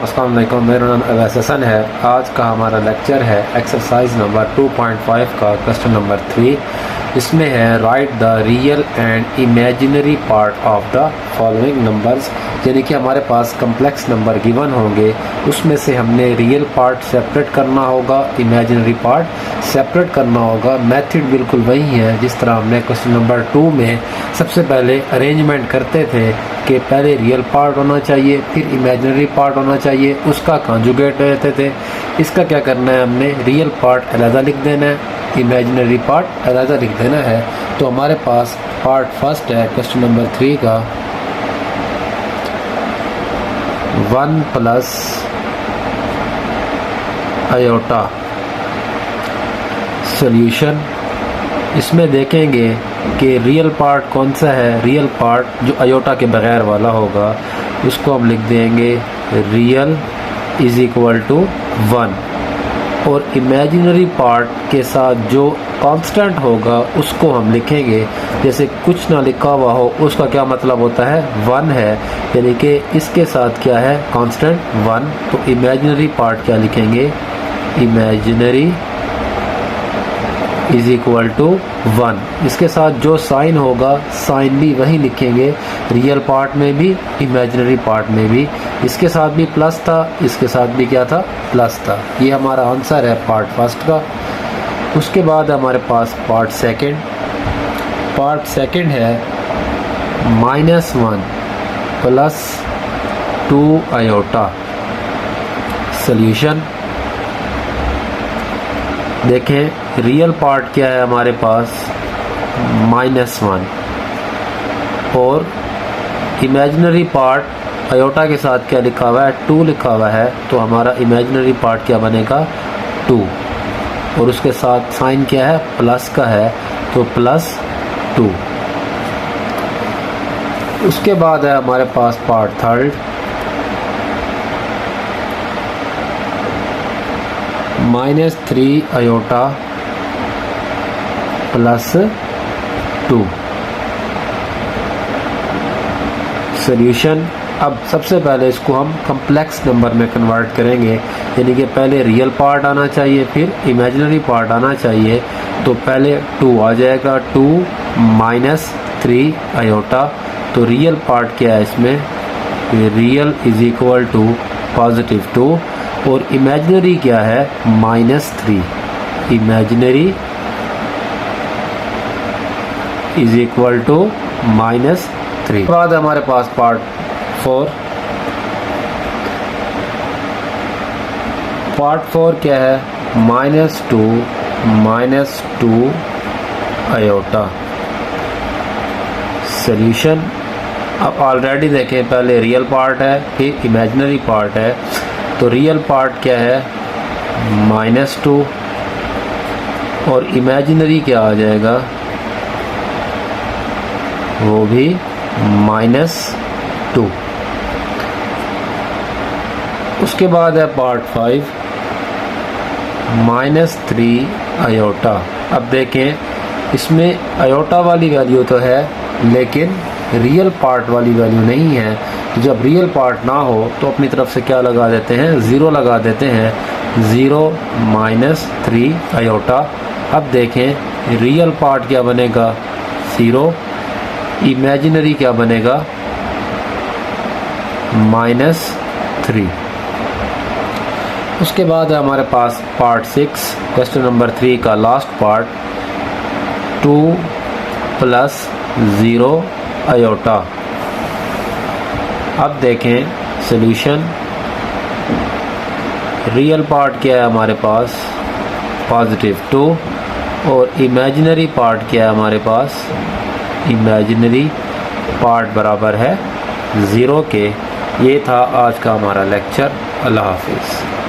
अस्सलाम वालेकुम, मेरा नाम अवैस हसन है। आज का हमारा लेक्चर है एक्सरसाइज नंबर 2.5 का क्वेश्चन नंबर 3। इसमें है right the real and imaginary part of the following numbers, यानी कि हमारे पास कम्प्लेक्स नंबर गिवन होंगे, उसमें से हमने रियल पार्ट सेपरेट करना होगा, इमेजिनरी पार्ट सेपरेट करना होगा। मेथड बिल्कुल वही है जिस तरह हमने क्वेश्चन नंबर 2 में सबसे पहले अरेंजमेंट करते थे कि पहले रियल पार्ट होना चाहिए, फिर इमेजिनरी पार्ट होना चाहिए, उसका कॉन्जुगेट रहते थे। इसका क्या करना है, हमने रियल पार्ट अलहदा लिख देना है, इमेजिनरी पार्ट अलहदा लिख देना है। तो हमारे पास पार्ट फर्स्ट है क्वेश्चन नंबर 3 का 1 प्लस आयोटा सॉल्यूशन। इसमें देखेंगे कि रियल पार्ट कौन सा है। रियल पार्ट जो आयोटा के बगैर वाला होगा उसको हम लिख देंगे रियल इज इक्वल टू 1, और इमेजिनरी पार्ट के साथ जो कांस्टेंट होगा उसको हम लिखेंगे, जैसे कुछ ना लिखा हुआ हो उसका क्या मतलब होता है, 1 है, यानी कि इसके साथ क्या है, कांस्टेंट 1। तो इमेजिनरी पार्ट क्या लिखेंगे, इमेजिनरी इज इक्वल टू 1। इसके साथ जो साइन होगा साइन भी वही लिखेंगे, रियल पार्ट में भी इमेजिनरी पार्ट में भी। इसके साथ भी प्लस था, इसके साथ भी क्या था, प्लस था। ये हमारा आंसर है पार्ट फर्स्ट का। उसके बाद हमारे पास पार्ट सेकंड। पार्ट सेकंड है -1 प्लस 2 आयोटा सॉल्यूशन। देखें रियल पार्ट क्या है हमारे पास, -1, और इमेजिनरी पार्ट आयोटा के साथ क्या लिखा हुआ है, 2 लिखा हुआ है। तो हमारा इमेजिनरी पार्ट क्या बनेगा, 2, और उसके साथ साइन क्या है, प्लस का है, तो +2। उसके बाद है हमारे पास part third -3 iota plus 2 solution. अब सबसे पहले इसको हम कम्प्लेक्स नंबर में कन्वर्ट करेंगे, यानी कि पहले रियल पार्ट आना चाहिए, फिर इमेजिनरी पार्ट आना चाहिए। तो पहले 2 आ जाएगा, 2 -3 आयोटा। तो रियल पार्ट क्या है इसमें, रियल इज इक्वल टू +2, और इमेजिनरी क्या है, -3। Imaginary is equal to -3। बाद हमारे पास पार्ट 4। पार्ट 4 क्या है, -2 आयोटा सॉल्यूशन। अब ऑलरेडी देखें, पहले रियल पार्ट है, फिर इमेजिनरी पार्ट है। तो रियल पार्ट क्या है, -2, और इमेजिनरी क्या आ जाएगा, वो भी -2। उसके बाद है पार्ट 5 -3 आयोटा। अब देखें इसमें आयोटा वाली वैल्यू तो है लेकिन रियल पार्ट वाली वैल्यू नहीं है। तो जब रियल पार्ट ना हो तो अपनी तरफ से क्या लगा देते हैं, 0 लगा देते हैं, 0 -3 आयोटा। अब देखें रियल पार्ट क्या बनेगा, 0, इमेजिनरी क्या बनेगा, -3। उसके बाद है हमारे पास पार्ट 6 क्वेश्चन नंबर 3 का लास्ट पार्ट, 2 प्लस 0 आयोटा। अब देखें सॉल्यूशन। रियल पार्ट क्या है हमारे पास, +2, और इमेजिनरी पार्ट क्या है हमारे पास, इमेजिनरी पार्ट बराबर है 0 के। ये था आज का हमारा लेक्चर। अल्लाह हाफिज़।